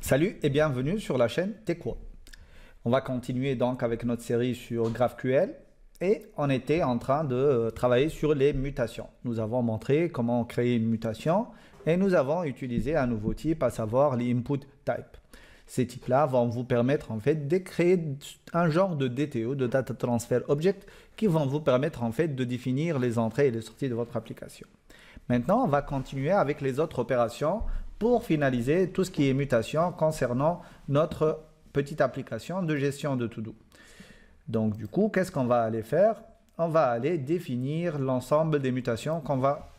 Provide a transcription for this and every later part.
Salut et bienvenue sur la chaîne TechWo. On va continuer donc avec notre série sur GraphQL et on était en train de travailler sur les mutations. Nous avons montré comment créer une mutation et nous avons utilisé un nouveau type, à savoir les input type. Ces types-là vont vous permettre en fait de créer un genre de DTO, de Data Transfer Object, qui vont vous permettre en fait de définir les entrées et les sorties de votre application. Maintenant, on va continuer avec les autres opérations pour finaliser tout ce qui est mutation concernant notre petite application de gestion de to-do. Donc du coup, qu'est-ce qu'on va aller faire? On va aller définir l'ensemble des mutations qu'on va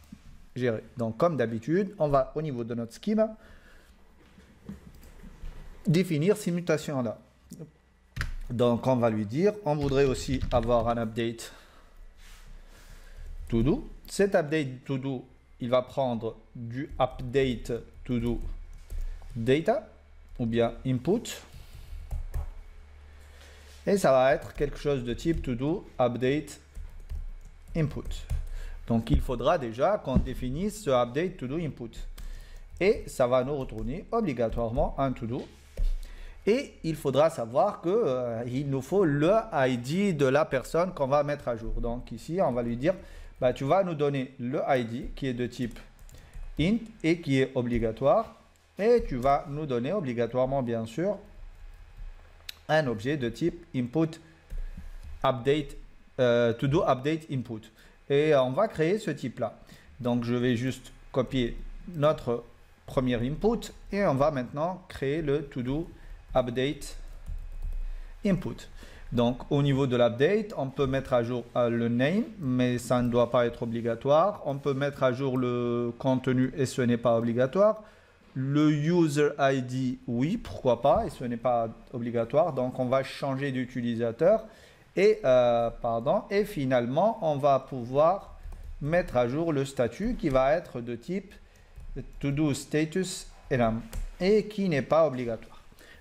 gérer. Donc comme d'habitude, on va au niveau de notre schema définir ces mutations-là. Donc on va lui dire, on voudrait aussi avoir un update to-do. Cet update to-do, il va prendre du update to-do data ou bien input. Et ça va être quelque chose de type to-do update input. Donc il faudra déjà qu'on définisse ce update to-do input. Et ça va nous retourner obligatoirement un to-do. Et il faudra savoir qu'il nous faut le ID de la personne qu'on va mettre à jour. Donc ici, on va lui dire, bah, tu vas nous donner le ID qui est de type int et qui est obligatoire. Et tu vas nous donner obligatoirement, bien sûr, un objet de type input update, to-do update input. Et on va créer ce type-là. Donc je vais juste copier notre premier input et on va maintenant créer le to-do update input. Donc au niveau de l'update, on peut mettre à jour le name, mais ça ne doit pas être obligatoire. On peut mettre à jour le contenu et ce n'est pas obligatoire. Le user ID, oui, pourquoi pas, et ce n'est pas obligatoire. Donc on va changer d'utilisateur et et finalement on va pouvoir mettre à jour le statut qui va être de type to-do status enum et qui n'est pas obligatoire.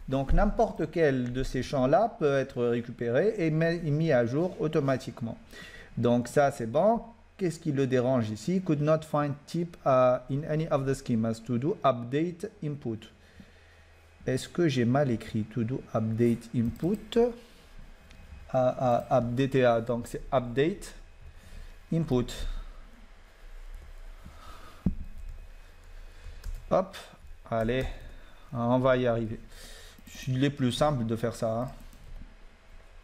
Donc n'importe quel de ces champs-là peut être récupéré et mis à jour automatiquement. Donc ça c'est bon. Qu'est-ce qui le dérange ici? Could not find type in any of the schemas to do update input. Est-ce que j'ai mal écrit to do update input? DTA, donc c'est update input. Hop, allez, on va y arriver. Il est plus simple de faire ça. Hein.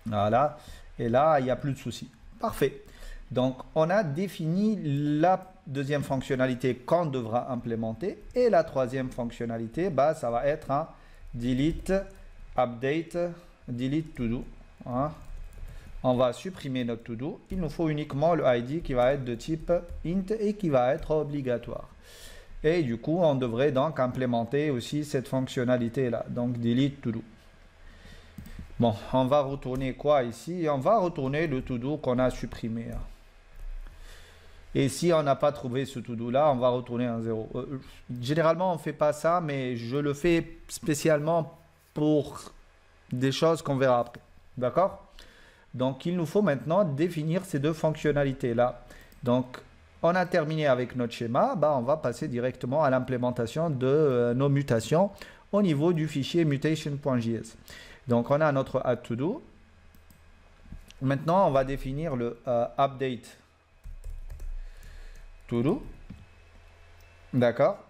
Voilà. Et là, il n'y a plus de soucis. Parfait. Donc, on a défini la deuxième fonctionnalité qu'on devra implémenter. Et la troisième fonctionnalité, bah, ça va être un delete, update, delete to-do. Hein. On va supprimer notre to-do. Il nous faut uniquement le ID qui va être de type int et qui va être obligatoire. Et du coup, on devrait donc implémenter aussi cette fonctionnalité-là. Donc, delete to-do. Bon, on va retourner quoi ici? On va retourner le to-do qu'on a supprimé. Et si on n'a pas trouvé ce to-do-là, on va retourner un 0. Généralement, on ne fait pas ça, mais je le fais spécialement pour des choses qu'on verra après. D'accord? Donc, il nous faut maintenant définir ces deux fonctionnalités-là. Donc, on a terminé avec notre schéma, bah, on va passer directement à l'implémentation de nos mutations au niveau du fichier mutation.js. Donc on a notre add to do. Maintenant on va définir le update to do. D'accord.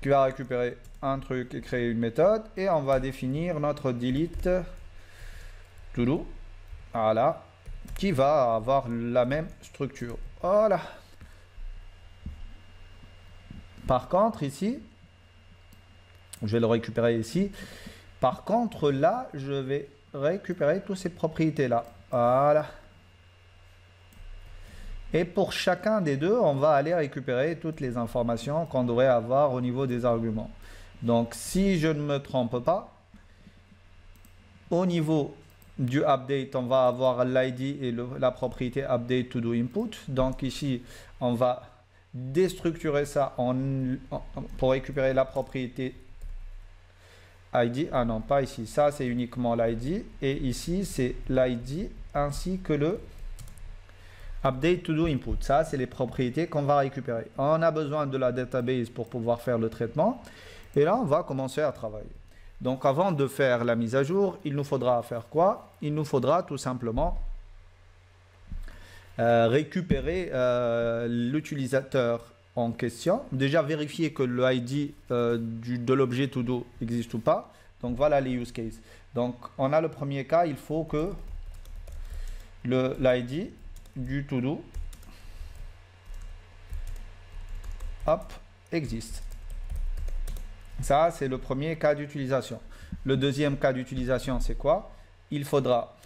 Qui va récupérer un truc et créer une méthode. Et on va définir notre delete to do. Voilà. Qui va avoir la même structure. Voilà. Par contre, ici, je vais le récupérer ici. Par contre, là, je vais récupérer toutes ces propriétés-là. Voilà. Et pour chacun des deux, on va aller récupérer toutes les informations qu'on devrait avoir au niveau des arguments. Donc, si je ne me trompe pas, au niveau du update, on va avoir l'ID et la propriété update to do input. Donc ici, on va déstructurer ça pour récupérer la propriété ID. Ah non, pas ici. Ça, c'est uniquement l'ID. Et ici, c'est l'ID ainsi que le update to do input. Ça, c'est les propriétés qu'on va récupérer. On a besoin de la database pour pouvoir faire le traitement. Et là, on va commencer à travailler. Donc, avant de faire la mise à jour, il nous faudra faire quoi? Il nous faudra tout simplement récupérer l'utilisateur en question. Déjà, vérifier que le ID de l'objet to-do existe ou pas. Donc, voilà les use cases. Donc, on a le premier cas, il faut que l'ID du to-do existe. Ça, c'est le premier cas d'utilisation. Le deuxième cas d'utilisation, c'est quoi? Il faudra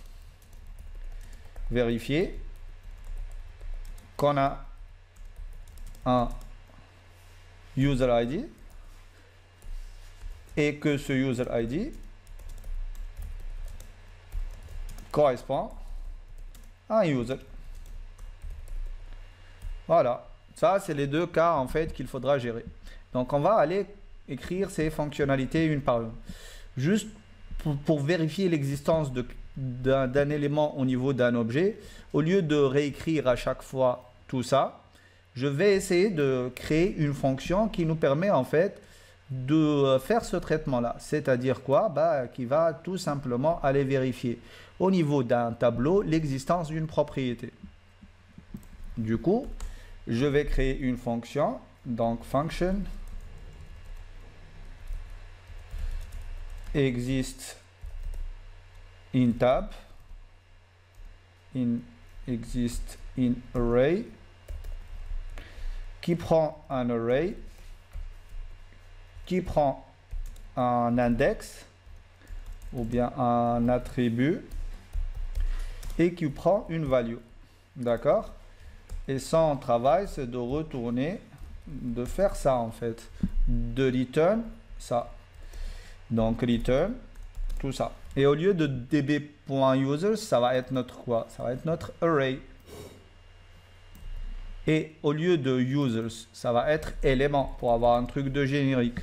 vérifier qu'on a un user ID et que ce user ID correspond à un user. Voilà, ça c'est les deux cas en fait qu'il faudra gérer. Donc on va aller écrire ces fonctionnalités une par une. Juste pour vérifier l'existence d'un élément au niveau d'un objet, au lieu de réécrire à chaque fois tout ça, je vais essayer de créer une fonction qui nous permet en fait de faire ce traitement-là. C'est-à-dire quoi? Qui va tout simplement aller vérifier au niveau d'un tableau l'existence d'une propriété. Du coup, je vais créer une fonction, donc function exist in tab, exist in array, qui prend un array, qui prend un index ou bien un attribut et qui prend une value. D'accord? Et son travail, c'est de retourner, de faire ça en fait, de return ça. Donc return tout ça. Et au lieu de db.users, ça va être notre quoi? Ça va être notre array. Et au lieu de users, ça va être élément pour avoir un truc de générique.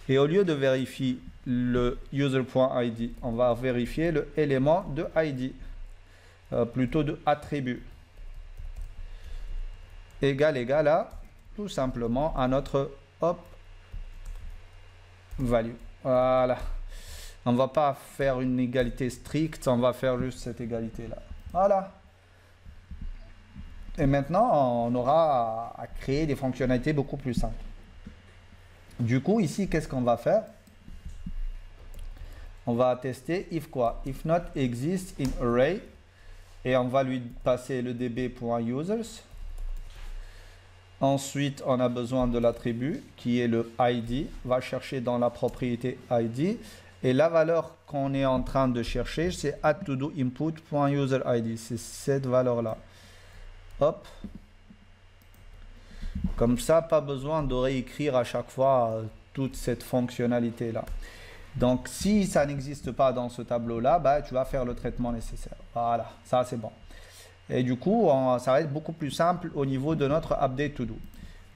Et au lieu de vérifier le user.id, on va vérifier le élément de id, plutôt de attribut. Égal à tout simplement à notre value. Voilà. On ne va pas faire une égalité stricte, on va faire juste cette égalité là. Voilà. Et maintenant, on aura à créer des fonctionnalités beaucoup plus simples. Du coup, ici, qu'est-ce qu'on va faire? On va tester if quoi? If not exists in array. Et on va lui passer le db.users. Ensuite, on a besoin de l'attribut qui est le ID. Va chercher dans la propriété ID. Et la valeur qu'on est en train de chercher, c'est add_to_do_input.userID. C'est cette valeur-là. Hop. Comme ça, pas besoin de réécrire à chaque fois toute cette fonctionnalité-là. Donc, si ça n'existe pas dans ce tableau-là, tu vas faire le traitement nécessaire. Voilà, ça c'est bon. Et du coup, ça va être beaucoup plus simple au niveau de notre update to do.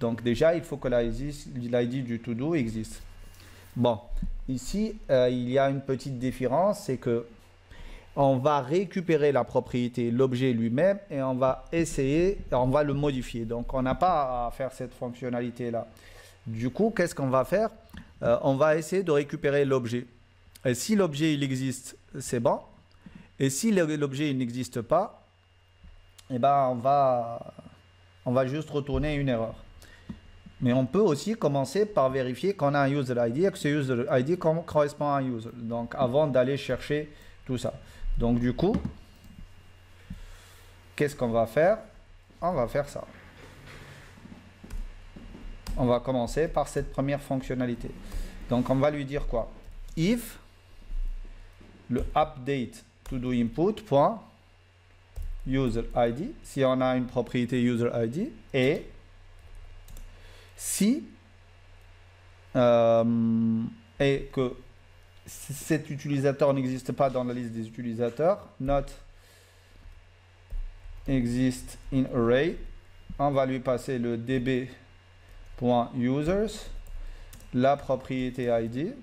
Donc déjà, il faut que l'ID du to do existe. Bon, ici, il y a une petite différence, c'est que on va récupérer la propriété, l'objet lui-même, et on va essayer, on va le modifier. Donc, on n'a pas à faire cette fonctionnalité-là. Du coup, qu'est-ce qu'on va faire? On va essayer de récupérer l'objet. Et si l'objet il existe, c'est bon. Et si l'objet n'existe pas, eh ben, on va juste retourner une erreur. Mais on peut aussi commencer par vérifier qu'on a un user ID et que ce user ID correspond à un user. Donc, avant d'aller chercher tout ça. Donc, du coup, qu'est-ce qu'on va faire? On va faire ça. On va commencer par cette première fonctionnalité. Donc, on va lui dire quoi? If le update to do input point user ID, si on a une propriété user ID, et si et que cet utilisateur n'existe pas dans la liste des utilisateurs, not exist in array, on va lui passer le db.users, la propriété ID,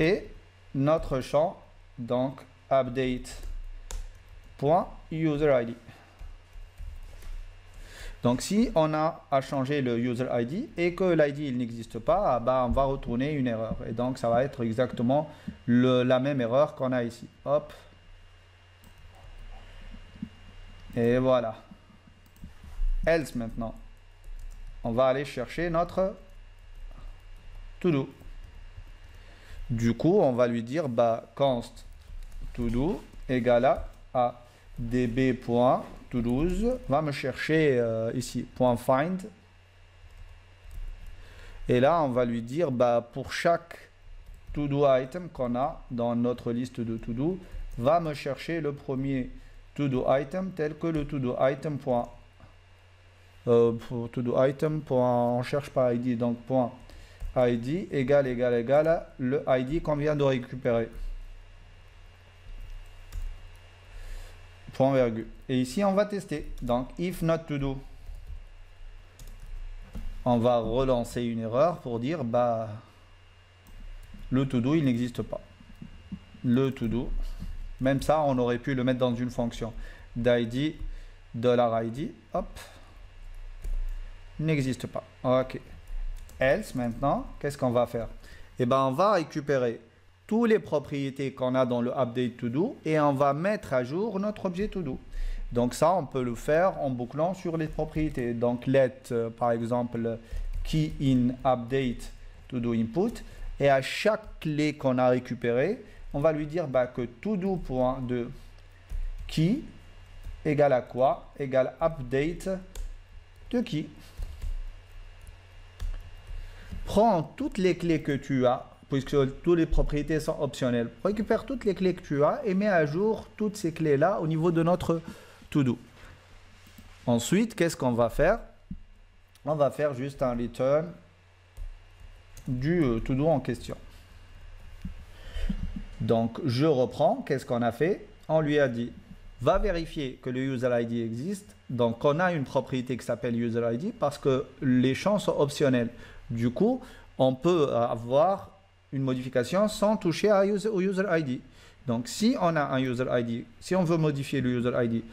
et notre champ, donc update.userID. Donc si on a à changer le user ID et que l'ID il n'existe pas, bah, on va retourner une erreur. Et donc ça va être exactement la même erreur qu'on a ici. Hop. Et voilà. Else maintenant. On va aller chercher notre to-do. Du coup, on va lui dire bah, const to-do égale à db.todos va me chercher ici .find. Et là, on va lui dire bah, pour chaque to-do item qu'on a dans notre liste de to-do, va me chercher le premier to-do item tel que le to-do item. To-do item. On cherche par ID, donc point ID égale le ID qu'on vient de récupérer. Point virgule. Et ici, on va tester. Donc, if not to do, on va relancer une erreur pour dire bah le to do il n'existe pas. Le to do, même ça, on aurait pu le mettre dans une fonction d'ID $id. Hop, n'existe pas. Ok. Else maintenant, qu'est-ce qu'on va faire? Eh ben, on va récupérer toutes les propriétés qu'on a dans le update to do et on va mettre à jour notre objet to do. Donc ça, on peut le faire en bouclant sur les propriétés. Donc let, par exemple, key in update to do input. Et à chaque clé qu'on a récupérée, on va lui dire bah, que todo.de key égale à quoi? Égale update de key. Prends toutes les clés que tu as, puisque toutes les propriétés sont optionnelles. Récupère toutes les clés que tu as et mets à jour toutes ces clés-là au niveau de notre to-do. Ensuite, qu'est-ce qu'on va faire? On va faire juste un return du to-do en question. Donc, je reprends. Qu'est-ce qu'on a fait? On lui a dit, va vérifier que le user ID existe. Donc, on a une propriété qui s'appelle user ID parce que les champs sont optionnels. Du coup, on peut avoir une modification sans toucher au user ID. Donc, si on a un user ID, si on veut modifier le user ID,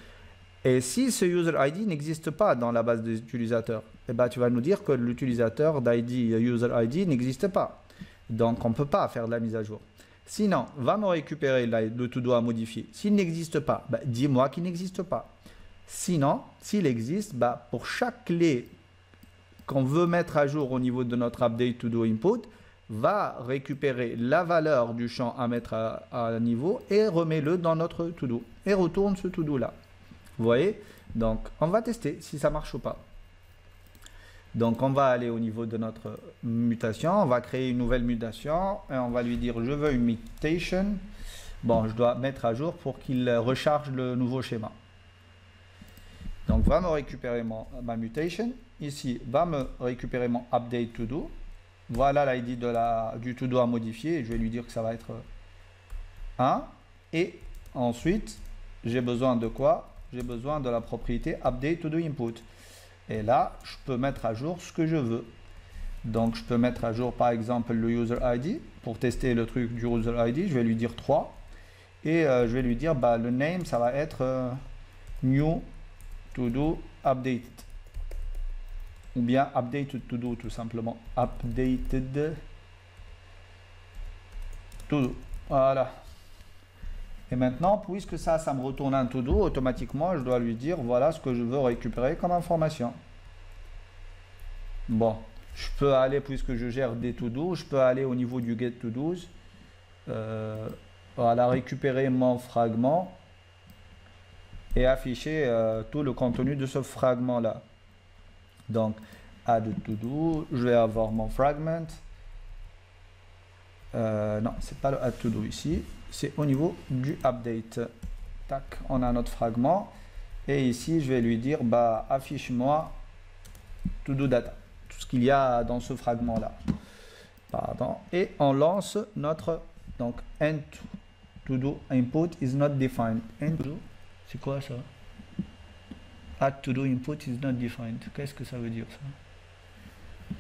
et si ce user ID n'existe pas dans la base des utilisateurs, eh ben, tu vas nous dire que l'utilisateur d'ID user ID n'existe pas. Donc, on ne peut pas faire de la mise à jour. Sinon, va me récupérer le to-do à modifier. S'il n'existe pas, bah, dis-moi qu'il n'existe pas. Sinon, s'il existe, bah, pour chaque clé qu'on veut mettre à jour au niveau de notre update to-do input, va récupérer la valeur du champ à mettre à niveau et remet-le dans notre to-do. Et retourne ce to-do là. Vous voyez? Donc, on va tester si ça marche ou pas. Donc, on va aller au niveau de notre mutation. On va créer une nouvelle mutation et on va lui dire je veux une mutation. Bon, je dois mettre à jour pour qu'il recharge le nouveau schéma. Donc, va me récupérer ma mutation. Ici, va me récupérer mon update to do. Voilà l'ID du to do à modifier. Je vais lui dire que ça va être 1. Et ensuite, j'ai besoin de quoi? J'ai besoin de la propriété update to do input. Et là, je peux mettre à jour ce que je veux. Donc, je peux mettre à jour, par exemple, le user ID. Pour tester le truc du user ID, je vais lui dire 3. Et je vais lui dire, bah, le name, ça va être new to do update. Ou bien updated to do, tout simplement. Updated to do. Voilà. Et maintenant, puisque ça me retourne un to-do, automatiquement, je dois lui dire, voilà ce que je veux récupérer comme information. Bon, je peux aller, puisque je gère des to-do, je peux aller au niveau du get to-dos, voilà, récupérer mon fragment et afficher tout le contenu de ce fragment-là. Donc, add to-do, je vais avoir mon fragment. Non, c'est pas le add to-do ici. C'est au niveau du update. Tac, on a notre fragment. Et ici, je vais lui dire, bah, affiche-moi to-do data. Tout ce qu'il y a dans ce fragment-là. Pardon. Et on lance notre, donc, end to-do input is not defined. End to-do, c'est quoi ça? Add to-do input is not defined. Qu'est-ce que ça veut dire ça?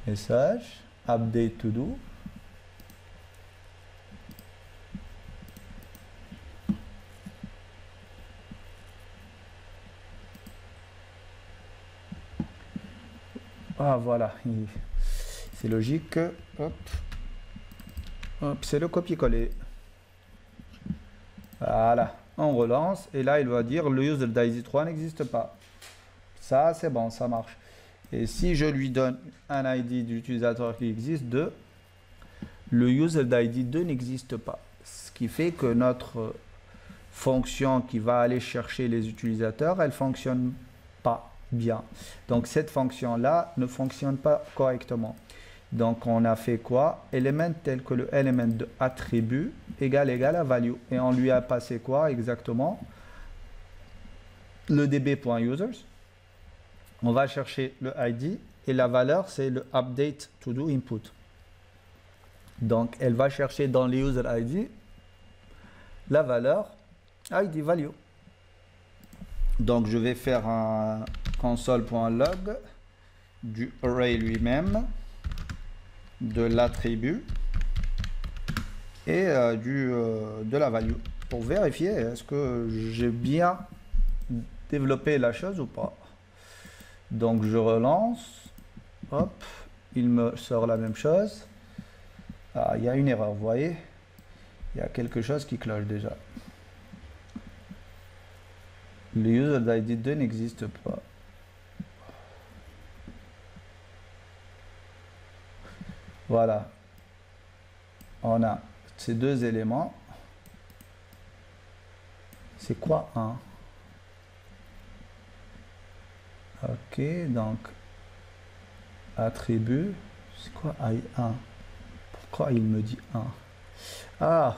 Message, update to-do. Ah, voilà. C'est logique. Hop. Hop, c'est le copier-coller. Voilà. On relance. Et là, il va dire le user d'ID 3 n'existe pas. Ça, c'est bon, ça marche. Et si je lui donne un ID d'utilisateur qui existe, 2, le user d'ID 2 n'existe pas. Ce qui fait que notre fonction qui va aller chercher les utilisateurs, elle ne fonctionne pas bien. Donc cette fonction-là ne fonctionne pas correctement. Donc on a fait quoi? Element tel que le element de attribut égal à value. Et on lui a passé quoi exactement? Le db.users. On va chercher le ID et la valeur, c'est le update to do input. Donc, elle va chercher dans les user ID la valeur ID value. Donc, je vais faire un console.log du array lui-même, de l'attribut et de la value pour vérifier est-ce que j'ai bien développé la chose ou pas. Donc je relance, hop, il me sort la même chose. Ah, il y a une erreur, vous voyez, il y a quelque chose qui cloche déjà. Le user d'ID 2 n'existe pas. Voilà, on a ces deux éléments. C'est quoi un? Ok, donc attribut, c'est quoi I1? Pourquoi il me dit 1? Ah,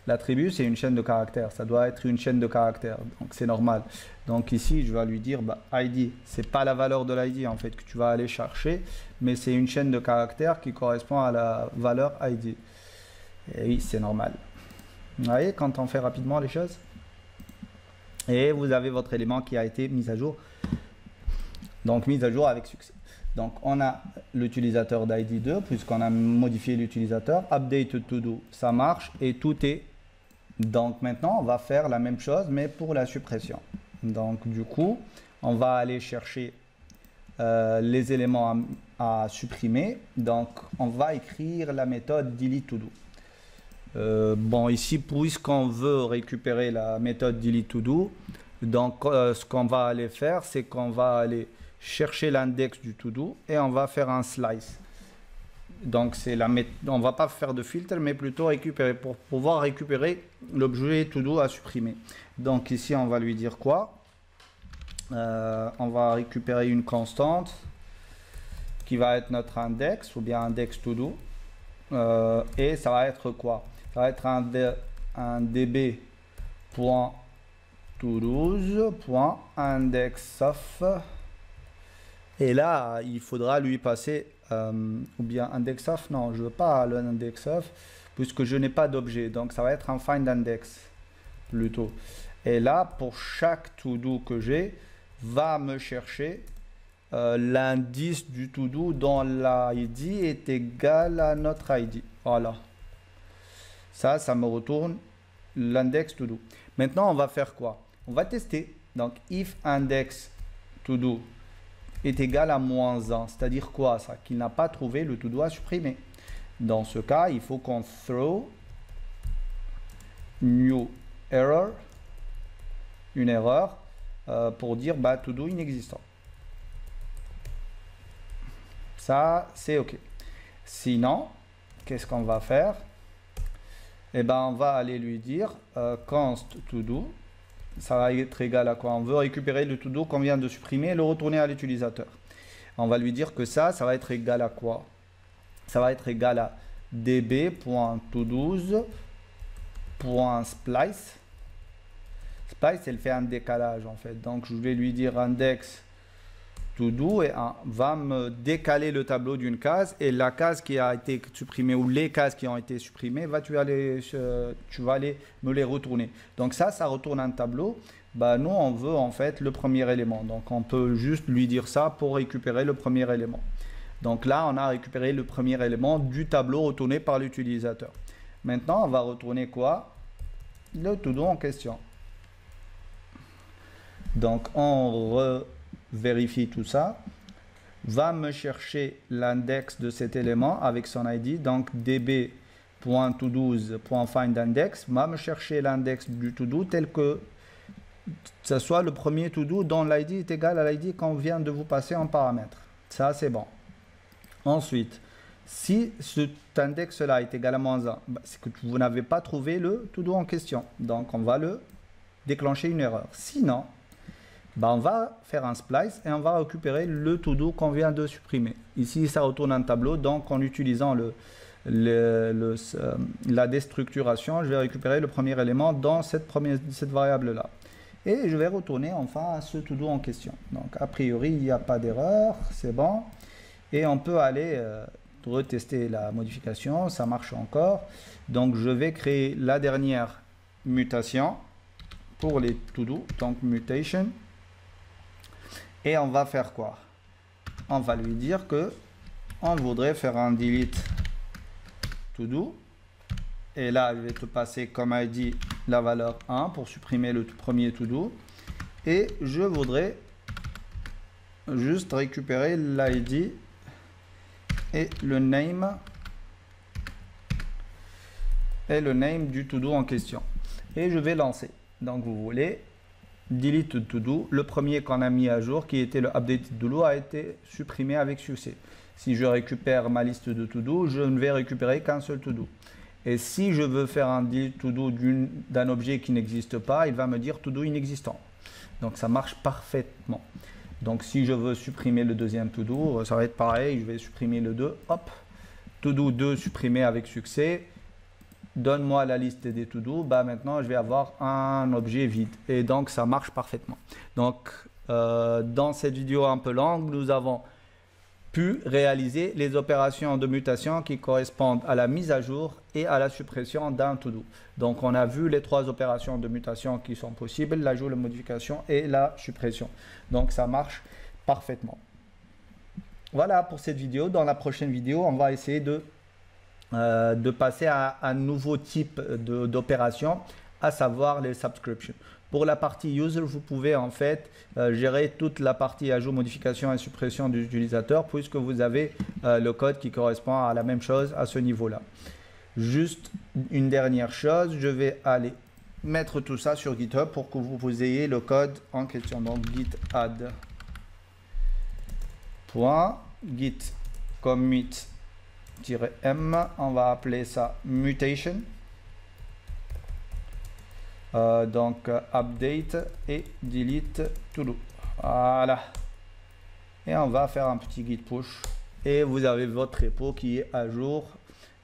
l'attribut c'est une chaîne de caractères, ça doit être une chaîne de caractères, donc c'est normal. Donc ici je vais lui dire bah, ID, c'est pas la valeur de l'ID en fait que tu vas aller chercher, mais c'est une chaîne de caractères qui correspond à la valeur ID. Et oui, c'est normal. Vous voyez quand on fait rapidement les choses? Et vous avez votre élément qui a été mis à jour. Donc mise à jour avec succès. Donc on a l'utilisateur d'ID 2 puisqu'on a modifié l'utilisateur. Update to do, ça marche et tout est. Donc maintenant on va faire la même chose mais pour la suppression. Donc du coup on va aller chercher les éléments à supprimer. Donc on va écrire la méthode delete to do. Bon ici puisqu'on veut récupérer la méthode delete to do, donc ce qu'on va aller faire c'est qu'on va aller chercher l'index du to-do et on va faire un slice. Donc c'est la on va pas faire de filtre mais plutôt récupérer pour pouvoir récupérer l'objet to-do à supprimer. Donc ici on va lui dire quoi? On va récupérer une constante qui va être notre index ou bien index to-do et ça va être quoi? Ça va être un db.todos.index of. Et là, il faudra lui passer, ou bien index of, non, je ne veux pas le index of, puisque je n'ai pas d'objet. Donc, ça va être un find index, plutôt. Et là, pour chaque to-do que j'ai, va me chercher l'indice du to-do dont l'ID est égal à notre ID. Voilà. Ça me retourne l'index to-do. Maintenant, on va faire quoi? On va tester. Donc, if index to-do est égal à -1, c'est-à-dire quoi ça? Qu'il n'a pas trouvé le to-do à supprimer. Dans ce cas, il faut qu'on throw new error, une erreur, pour dire bah, to-do inexistant. Ça, c'est OK. Sinon, qu'est-ce qu'on va faire? Eh ben, on va aller lui dire const to-do. Ça va être égal à quoi? On veut récupérer le to-do qu'on vient de supprimer et le retourner à l'utilisateur. On va lui dire que ça va être égal à quoi? Ça va être égal à db.todos.splice. Splice, elle fait un décalage en fait. Donc je vais lui dire index to-do et va me décaler le tableau d'une case et la case qui a été supprimée ou les cases qui ont été supprimées, tu vas aller me les retourner. Donc ça retourne un tableau. Bah, nous, on veut en fait le premier élément. Donc on peut juste lui dire ça pour récupérer le premier élément. Donc là, on a récupéré le premier élément du tableau retourné par l'utilisateur. Maintenant, on va retourner quoi? Le to-do en question. Donc on vérifie tout ça. va me chercher l'index de cet élément avec son ID. Donc db.to12.findIndex va me chercher l'index du to-do tel que ce soit le premier to-do dont l'ID est égal à l'ID qu'on vient de vous passer en paramètre. Ça, c'est bon. Ensuite, si cet index-là est égal à -1, c'est que vous n'avez pas trouvé le to-do en question. Donc, on va le déclencher une erreur. Sinon, on va faire un splice et on va récupérer le to-do qu'on vient de supprimer. Ici, ça retourne un tableau. Donc, en utilisant la déstructuration, je vais récupérer le premier élément dans cette variable-là. Et je vais retourner enfin à ce to-do en question. Donc, a priori, il n'y a pas d'erreur, c'est bon. Et on peut aller retester la modification, ça marche encore. Donc, je vais créer la dernière mutation pour les to-do, donc mutation. Et on va faire quoi? On va lui dire que on voudrait faire un delete to-do. Et là, je vais te passer comme ID la valeur 1 pour supprimer le premier to-do. Et je voudrais juste récupérer l'ID et le name du to-do en question. Et je vais lancer. Donc, vous voulez delete to-do. Le premier qu'on a mis à jour, qui était le update to-do, a été supprimé avec succès. Si je récupère ma liste de to-do, je ne vais récupérer qu'un seul to-do. Et si je veux faire un delete to-do d'un objet qui n'existe pas, il va me dire to-do inexistant. Donc ça marche parfaitement. Donc si je veux supprimer le deuxième to-do, ça va être pareil, je vais supprimer le 2, hop, to-do 2 supprimé avec succès. Donne-moi la liste des to-do, maintenant je vais avoir un objet vide. Et donc ça marche parfaitement. Donc dans cette vidéo un peu longue, nous avons pu réaliser les opérations de mutation qui correspondent à la mise à jour et à la suppression d'un to-do. Donc, on a vu les 3 opérations de mutation qui sont possibles, l'ajout, la modification et la suppression. Donc, ça marche parfaitement. Voilà pour cette vidéo. Dans la prochaine vidéo, on va essayer de passer à un nouveau type d'opération, à savoir les subscriptions. Pour la partie user, vous pouvez en fait gérer toute la partie ajout, modification et suppression des utilisateurs puisque vous avez le code qui correspond à la même chose à ce niveau-là. Juste une dernière chose, je vais aller mettre tout ça sur GitHub pour que vous ayez le code en question. Donc git add .git commit-m, on va appeler ça mutation. Donc update et delete to-do. Voilà. Et on va faire un petit git push. Et vous avez votre repo qui est à jour.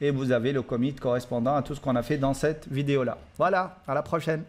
Et vous avez le commit correspondant à tout ce qu'on a fait dans cette vidéo-là. Voilà, à la prochaine.